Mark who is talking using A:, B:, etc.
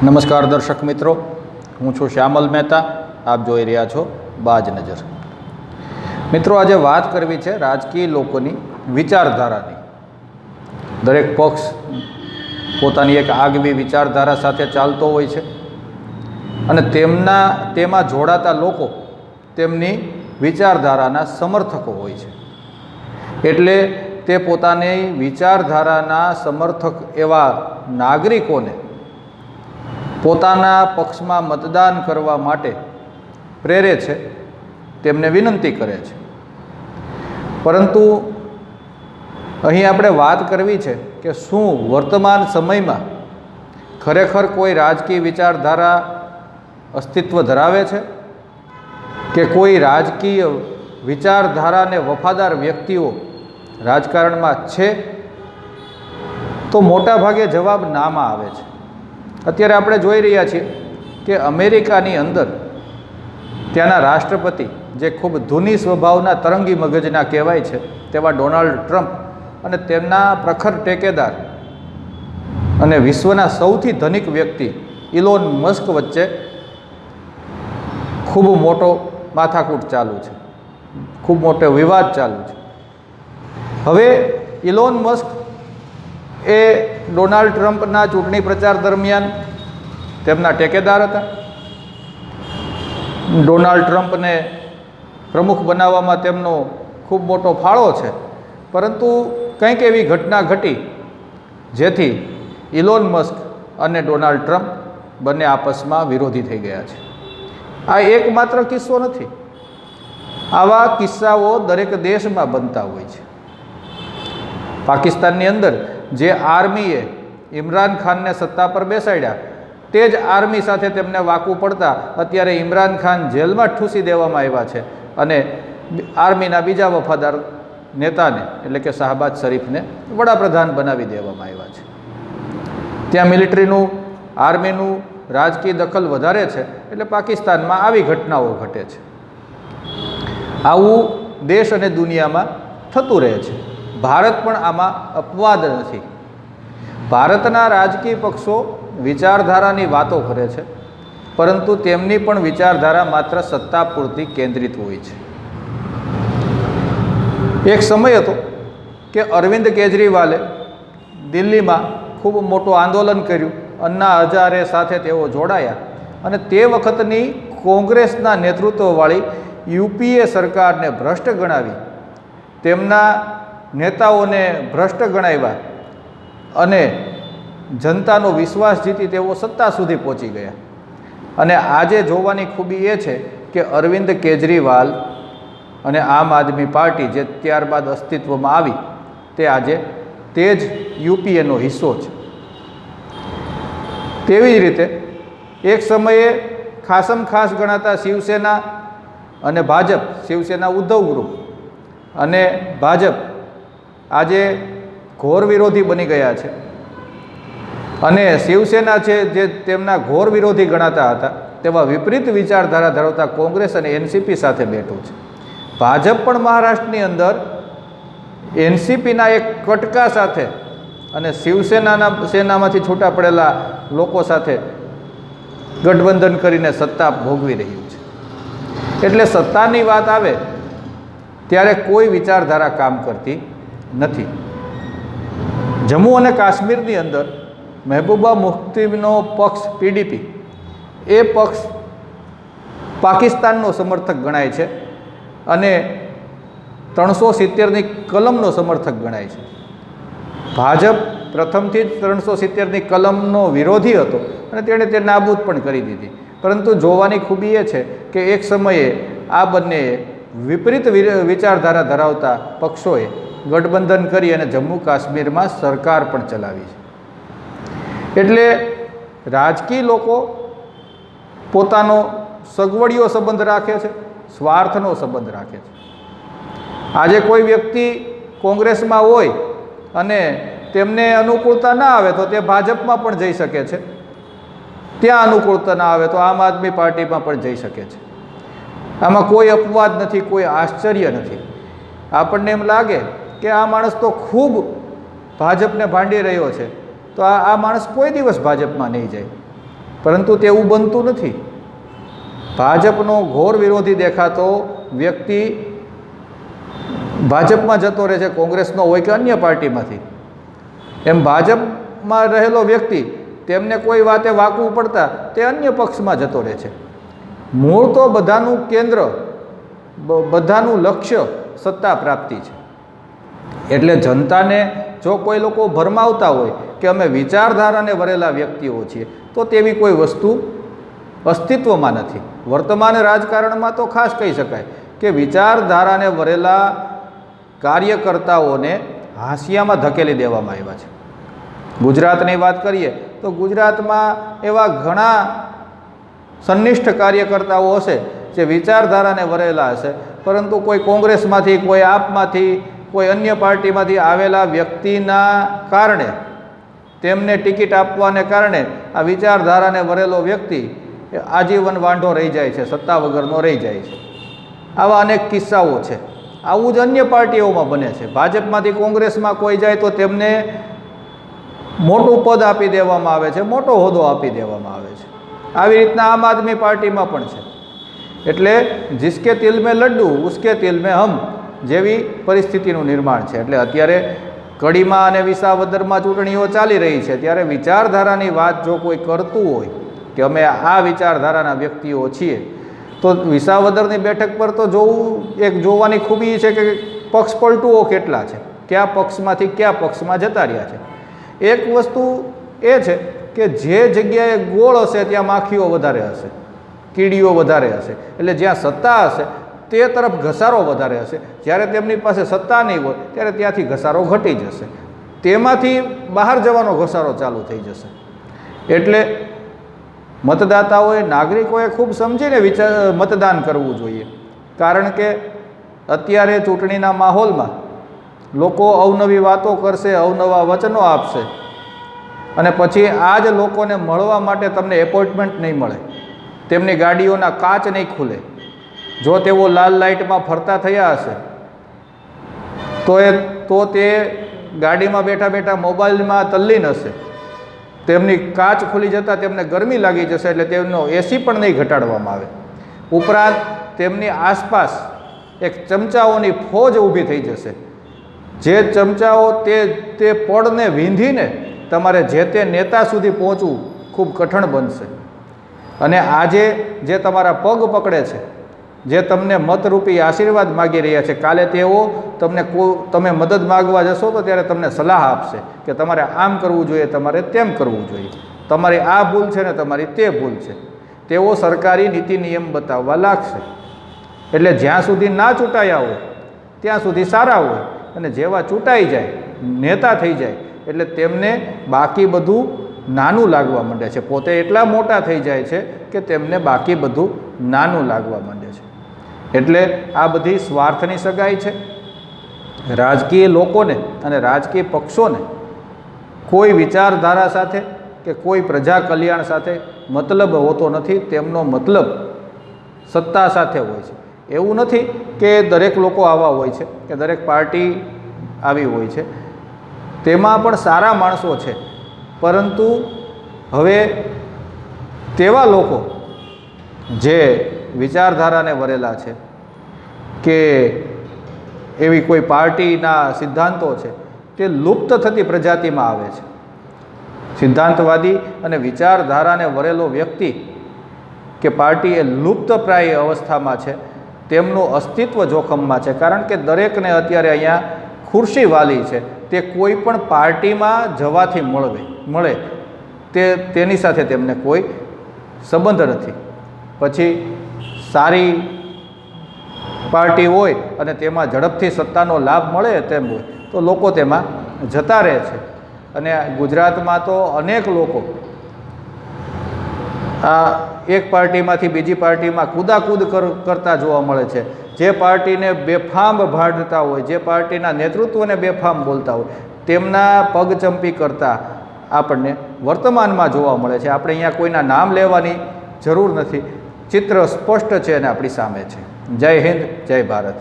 A: નમસ્કાર દર્શક મિત્રો, હું છું શ્યામલ મહેતા. આપ જોઈ રહ્યા છો બાજ નજર. મિત્રો, આજે વાત કરવી છે રાજકીય લોકોની વિચારધારાની. દરેક પક્ષ પોતાની એક આગવી વિચારધારા સાથે ચાલતો હોય છે અને તેમાં જોડાતા લોકો તેમની વિચારધારાના સમર્થકો હોય છે. એટલે તે પોતાની વિચારધારાના સમર્થક એવા નાગરિકોને પોતાના પક્ષમાં મતદાન કરવા માટે પ્રેરે છે, તેમને વિનંતી કરે છે. પરંતુ અહીં આપણે વાત કરવી છે કે શું વર્તમાન સમયમાં ખરેખર કોઈ રાજકીય વિચારધારા અસ્તિત્વ ધરાવે છે કે કોઈ રાજકીય વિચારધારાને વફાદાર વ્યક્તિઓ રાજકારણમાં છે? તો મોટા ભાગે જવાબ નામાં આવે છે. અત્યારે આપણે જોઈ રહ્યા છીએ કે અમેરિકાની અંદર ત્યાંના રાષ્ટ્રપતિ, જે ખૂબ ધૂની સ્વભાવના તરંગી મગજના કહેવાય છે તેવા ડોનાલ્ડ ટ્રમ્પ અને તેમના પ્રખર ટેકેદાર અને વિશ્વના સૌથી ધનિક વ્યક્તિ ઇલોન મસ્ક વચ્ચે ખૂબ મોટો માથાકૂટ ચાલુ છે, ખૂબ મોટો વિવાદ ચાલુ છે. હવે ઇલોન મસ્ક એ ડોનાલ્ડ ટ્રમ્પના ચૂંટણી પ્રચાર દરમિયાન તેમના ટેકેદાર હતા. ડોનાલ્ડ ટ્રમ્પને પ્રમુખ બનાવવામાં તેમનો ખૂબ મોટો ફાળો છે. પરંતુ કંઈક એવી ઘટના ઘટી જેથી ઇલોન મસ્ક અને ડોનાલ્ડ ટ્રમ્પ બંને આપસમાં વિરોધી થઈ ગયા છે. આ એકમાત્ર કિસ્સો નથી. આવા કિસ્સાઓ દરેક દેશમાં બનતા હોય છે. પાકિસ્તાનની અંદર જે આર્મીએ ઇમરાન ખાનને સત્તા પર બેસાડ્યા, તે જ આર્મી સાથે તેમને વાકું પડતા અત્યારે ઇમરાન ખાન જેલમાં ઠૂંસી દેવામાં આવ્યા છે અને આર્મીના બીજા વફાદાર નેતાને એટલે કે શાહબાજ શરીફને વડાપ્રધાન બનાવી દેવામાં આવ્યા છે. ત્યાં મિલિટરીનું, આર્મીનું રાજકીય દખલ વધારે છે. એટલે પાકિસ્તાનમાં આવી ઘટનાઓ ઘટે છે. આવું દેશ અને દુનિયામાં થતું રહે છે. ભારત પણ આમાં અપવાદ નથી. ભારતના રાજકીય પક્ષો વિચારધારાની વાતો કરે છે, પરંતુ તેમની પણ વિચારધારા માત્ર સત્તા પૂરતી કેન્દ્રિત હોય છે. એક સમય હતો કે અરવિંદ કેજરીવાલે દિલ્હીમાં ખૂબ મોટું આંદોલન કર્યું. અન્ના હજારે સાથે તેઓ જોડાયા અને તે વખતની કોંગ્રેસના નેતૃત્વવાળી યુપીએ સરકારને ભ્રષ્ટ ગણાવી, તેમના નેતાઓને ભ્રષ્ટ ગણાવ્યા અને જનતાનો વિશ્વાસ જીતી તેઓ સત્તા સુધી પહોંચી ગયા. અને આજે જોવાની ખૂબી એ છે કે અરવિંદ કેજરીવાલ અને આમ આદમી પાર્ટી, જે ત્યારબાદ અસ્તિત્વમાં આવી, તે આજે તે જ યુપીએનો હિસ્સો છે. તેવી જ રીતે એક સમયે ખાસમ ખાસ ગણાતા શિવસેના અને ભાજપ, શિવસેના ઉદ્ધવ ગ્રુપ અને ભાજપ આજે ઘોર વિરોધી બની ગયા છે. અને શિવસેના છે, જે તેમના ઘોર વિરોધી ગણાતા હતા, તેવા વિપરીત વિચારધારા ધરાવતા કોંગ્રેસ અને એનસીપી સાથે બેઠું છે. ભાજપ પણ મહારાષ્ટ્રની અંદર એનસીપીના એક કટકા સાથે અને સેનામાંથી છૂટા પડેલા લોકો સાથે ગઠબંધન કરીને સત્તા ભોગવી રહ્યું છે. એટલે સત્તાની વાત આવે ત્યારે કોઈ વિચારધારા કામ કરતી નથી. જમ્મુ અને કાશ્મીરની અંદર મહેબૂબા મુફ્તીનો પક્ષ પીડીપી, એ પક્ષ પાકિસ્તાનનો સમર્થક ગણાય છે અને 370ની કલમનો સમર્થક ગણાય છે. ભાજપ પ્રથમથી જ 370ની કલમનો વિરોધી હતો અને તેણે તે નાબૂદ પણ કરી દીધી. પરંતુ જોવાની ખૂબી એ છે કે એક સમયે આ બંને વિપરીત વિચારધારા ધરાવતા પક્ષોએ ગઠબંધન કરી અને જમ્મુ કાશ્મીરમાં સરકાર પણ ચલાવી છે. એટલે રાજકીય લોકો પોતાનો સગવડિયો સંબંધ રાખે છે, સ્વાર્થનો સંબંધ રાખે છે. આજે કોઈ વ્યક્તિ કોંગ્રેસમાં હોય અને તેમને અનુકૂળતા ના આવે તો તે ભાજપમાં પણ જઈ શકે છે. ત્યાં અનુકૂળતા ના આવે તો આમ આદમી પાર્ટીમાં પણ જઈ શકે છે. આમાં કોઈ અપવાદ નથી, કોઈ આશ્ચર્ય નથી. આપણને એમ લાગે કે આ માણસ તો ખૂબ ભાજપને ભાંડી રહ્યો છે, તો આ માણસ કોઈ દિવસ ભાજપમાં નહીં જાય. પરંતુ તેવું બનતું નથી. ભાજપનો ઘોર વિરોધી દેખાતો વ્યક્તિ ભાજપમાં જતો રહે છે, કોંગ્રેસનો હોય કે અન્ય પાર્ટીમાંથી. એમ ભાજપમાં રહેલો વ્યક્તિ તેમને કોઈ વાતે વાંકવું પડતા તે અન્ય પક્ષમાં જતો રહે છે. મૂળ તો બધાનું કેન્દ્ર, બધાનું લક્ષ્ય સત્તા પ્રાપ્તિ છે. એટલે જનતાને જો કોઈ લોકો ભરમાવતા હોય કે અમે વિચારધારાને વરેલા વ્યક્તિઓ છીએ, તો તેવી કોઈ વસ્તુ અસ્તિત્વમાં નથી. વર્તમાન રાજકારણમાં તો ખાસ કહી શકાય કે વિચારધારાને વરેલા કાર્યકર્તાઓને હાંસિયામાં ધકેલી દેવામાં આવ્યા છે. ગુજરાતની વાત કરીએ તો ગુજરાતમાં એવા ઘણા સંનિષ્ઠ કાર્યકર્તાઓ હશે જે વિચારધારાને વરેલા હશે, પરંતુ કોઈ કોંગ્રેસમાંથી, કોઈ આપમાંથી, કોઈ અન્ય પાર્ટીમાંથી આવેલા વ્યક્તિના કારણે, તેમને ટિકિટ આપવાને કારણે આ વિચારધારાને વરેલો વ્યક્તિ આજીવન વાંઢો રહી જાય છે, સત્તા વગરનો રહી જાય છે. આવા અનેક કિસ્સાઓ છે. આવું જ અન્ય પાર્ટીઓમાં બને છે. ભાજપમાંથી કોંગ્રેસમાં કોઈ જાય તો તેમને મોટું પદ આપી દેવામાં આવે છે, મોટો હોદ્દો આપી દેવામાં આવે છે. આવી રીતના આમ આદમી પાર્ટીમાં પણ છે. એટલે જિસકે તિલ મેં લડ્ડુ ઉસકે તિલ મેં હમ જેવી પરિસ્થિતિનું નિર્માણ છે. એટલે અત્યારે કડીમાં અને વિસાવદરમાં ચૂંટણીઓ ચાલી રહી છે, ત્યારે વિચારધારાની વાત જો કોઈ કરતું હોય કે અમે આ વિચારધારાના વ્યક્તિઓ છીએ, તો વિસાવદરની બેઠક પર તો જોવાની ખૂબી છે કે પક્ષ પલટુઓ કેટલા છે, કયા પક્ષમાંથી કયા પક્ષમાં જતા રહ્યા છે. એક વસ્તુ એ છે કે જે જગ્યાએ ગોળ હશે ત્યાં માખીઓ વધારે હશે, કીડીઓ વધારે હશે. એટલે જ્યાં સત્તા હશે તે તરફ ઘસારો વધારે હશે. જ્યારે તેમની પાસે સત્તા નહીં હોય ત્યારે ત્યાંથી ઘસારો ઘટી જશે, તેમાંથી બહાર જવાનો ઘસારો ચાલુ થઈ જશે. એટલે મતદાતાઓએ, નાગરિકોએ ખૂબ સમજીને મતદાન કરવું જોઈએ. કારણ કે અત્યારે ચૂંટણીના માહોલમાં લોકો અવનવી વાતો કરશે, અવનવા વચનો આપશે, અને પછી આ જ લોકોને મળવા માટે તમને એપોઇન્ટમેન્ટ નહીં મળે, તેમની ગાડીઓના કાચ નહીં ખુલે. જો તેઓ લાલ લાઇટમાં ફરતા થયા હશે તો તે ગાડીમાં બેઠા બેઠા મોબાઈલમાં તલ્લીન હશે. તેમની કાચ ખુલી જતાં તેમને ગરમી લાગી જશે, એટલે તેમનો એસી પણ નહીં ઘટાડવામાં આવે. ઉપરાંત તેમની આસપાસ એક ચમચાઓની ફોજ ઊભી થઈ જશે, જે ચમચાઓ તે પડને વીંધીને તમારે જે તે નેતા સુધી પહોંચવું ખૂબ કઠણ બનશે. અને આજે જે તમારા પગ પકડે છે, જે તમને મતરૂપી આશીર્વાદ માગી રહ્યા છે, કાલે તેઓ તમે મદદ માગવા જશો તો ત્યારે તમને સલાહ આપશે કે તમારે આમ કરવું જોઈએ, તમારે તેમ કરવું જોઈએ, તમારી આ ભૂલ છે ને તમારી તે ભૂલ છે. તેઓ સરકારી નીતિ નિયમ બતાવવા લાગશે. એટલે જ્યાં સુધી ના ચૂંટાયા હોય ત્યાં સુધી સારા હોય, અને જેવા ચૂંટાઈ જાય, નેતા થઈ જાય, એટલે તેમને બાકી બધું નાનું લાગવા માંડે છે. પોતે એટલા મોટા થઈ જાય છે કે તેમને બાકી બધું નાનું લાગવા માંડે છે. એટલે આ બધી સ્વાર્થની સગાઈ છે. રાજકીય લોકોને અને રાજકીય પક્ષોને કોઈ વિચારધારા સાથે કે કોઈ પ્રજા કલ્યાણ સાથે મતલબ હોતો નથી. તેમનો મતલબ સત્તા સાથે હોય છે. એવું નથી કે દરેક લોકો આવા હોય છે કે દરેક પાર્ટી આવી હોય છે. તેમાં પણ સારા માણસો છે, પરંતુ હવે તેવા લોકો જે વિચારધારાને વરેલા છે કે એવી કોઈ પાર્ટીના સિદ્ધાંતો છે, તે લુપ્ત થતી પ્રજાતિમાં આવે છે. સિદ્ધાંતવાદી અને વિચારધારાને વરેલો વ્યક્તિ કે પાર્ટી એ લુપ્તપ્રાય અવસ્થામાં છે, તેમનું અસ્તિત્વ જોખમમાં છે. કારણ કે દરેકને અત્યારે અહીંયા ખુરશી વાલી છે, તે કોઈ પણ પાર્ટીમાં જવાથી મળે તેની સાથે તેમને કોઈ સંબંધ નથી. પછી સારી પાર્ટી હોય અને તેમાં ઝડપથી સત્તાનો લાભ મળે તેમ હોય તો લોકો તેમાં જતા રહે છે. અને ગુજરાતમાં તો અનેક લોકો આ એક પાર્ટીમાંથી બીજી પાર્ટીમાં કૂદાકૂદ કરતા જોવા મળે છે. જે પાર્ટીને બેફામ ભાડતા હોય, જે પાર્ટીના નેતૃત્વને બેફામ બોલતા હોય, તેમના પગચંપી કરતા આપણને વર્તમાનમાં જોવા મળે છે. આપણે અહીંયા કોઈના નામ લેવાની જરૂર નથી. ચિત્ર સ્પષ્ટ છે અને આપણી સામે છે. જય હિન્દ, જય ભારત.